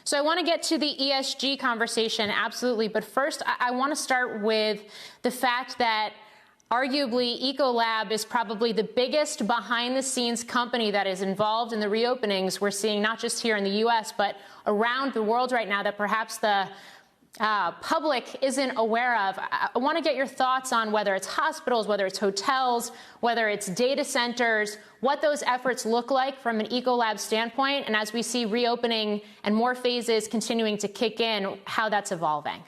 So I want to get to the ESG conversation, absolutely. But first, I want to start with the fact that arguably Ecolab is probably the biggest behind-the-scenes company that is involved in the reopenings we're seeing, not just here in the U.S., but around the world right now that perhaps the public isn't aware of. I want to get your thoughts on whether it's hospitals, whether it's hotels, whether it's data centers, what those efforts look like from an Ecolab standpoint, and as we see reopening and more phases continuing to kick in, how that's evolving.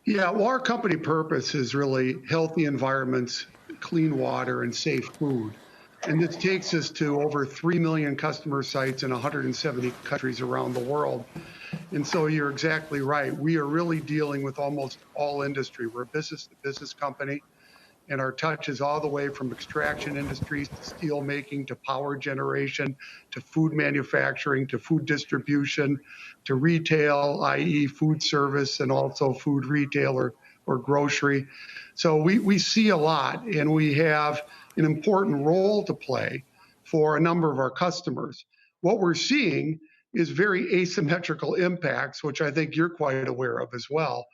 Yeah, well, our company purpose is really healthy environments, clean water, and safe food. And this takes us to over 3 million customer sites in 170 countries around the world. And so you're exactly right. We are really dealing with almost all industry. We're a business-to-business company, and our touch is all the way from extraction industries to steel making to power generation to food manufacturing to food distribution to retail, i.e. food service, and also food retail or grocery. So we see a lot, and we have an important role to play for a number of our customers. What we're seeing is very asymmetrical impacts, which I think you're quite aware of as well.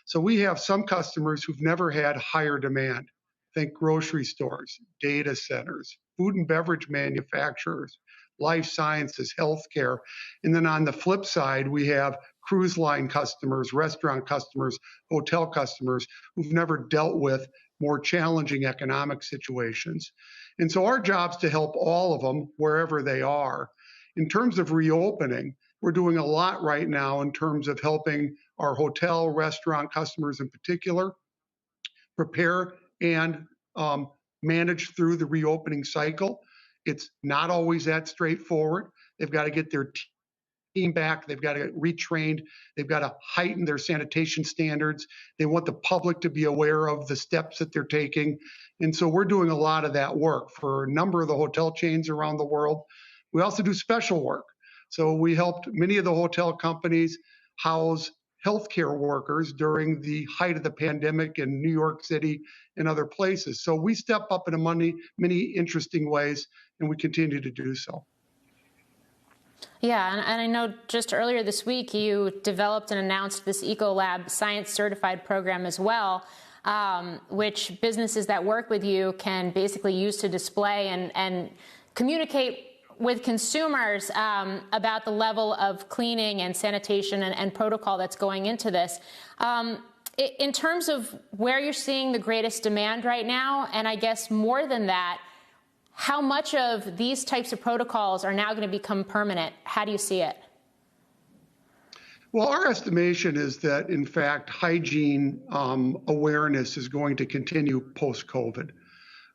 So we have some customers who've never had higher demand. Think grocery stores, data centers, food and beverage manufacturers, life sciences, healthcare. And then on the flip side, we have cruise line customers, restaurant customers, hotel customers who've never dealt with more challenging economic situations. And so our job's to help all of them wherever they are. In terms of reopening, we're doing a lot right now in terms of helping our hotel, restaurant customers in particular prepare and manage through the reopening cycle. It's not always that straightforward. They've got to get their team back. They've got to get retrained. They've got to heighten their sanitation standards. They want the public to be aware of the steps that they're taking. And so we're doing a lot of that work for a number of the hotel chains around the world. We also do special work. So we helped many of the hotel companies house healthcare workers during the height of the pandemic in New York City and other places. So we step up in many interesting ways, and we continue to do so. Yeah, and I know just earlier this week you developed and announced this Ecolab Science Certified program as well, which businesses that work with you can basically use to display and communicate with consumers about the level of cleaning and sanitation and protocol that's going into this. In terms of where you're seeing the greatest demand right now, and I guess more than that, how much of these types of protocols are now going to become permanent? How do you see it? Well, our estimation is that, in fact, hygiene awareness is going to continue post-COVID.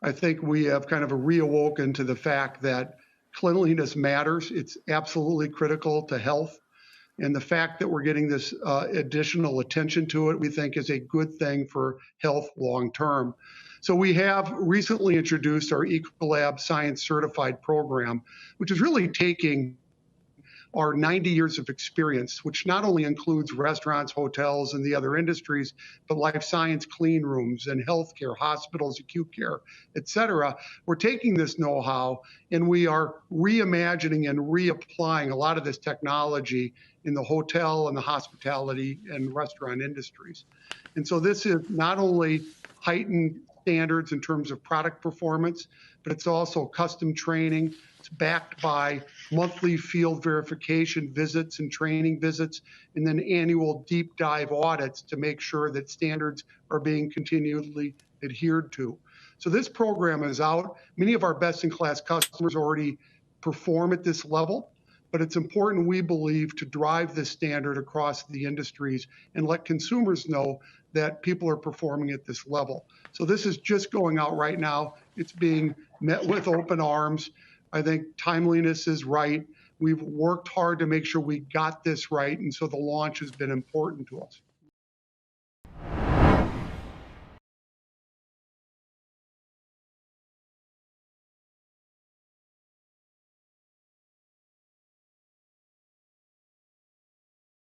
I think we have kind of reawoken to the fact that cleanliness matters. It's absolutely critical to health. And the fact that we're getting this additional attention to it, we think is a good thing for health long term. So we have recently introduced our Ecolab Science Certified program, which is really taking our 90 years of experience, which not only includes restaurants, hotels, and the other industries, but life science clean rooms and healthcare, hospitals, acute care, et cetera. We're taking this know-how and we are reimagining and reapplying a lot of this technology in the hotel and the hospitality and restaurant industries. And so this is not only heightened standards in terms of product performance, but it's also custom training. It's backed by monthly field verification visits and training visits, and then annual deep dive audits to make sure that standards are being continually adhered to. So this program is out. Many of our best-in-class customers already perform at this level, but it's important, we believe, to drive this standard across the industries and let consumers know that people are performing at this level. So this is just going out right now. It's being met with open arms. I think timeliness is right. We've worked hard to make sure we got this right, and so the launch has been important to us.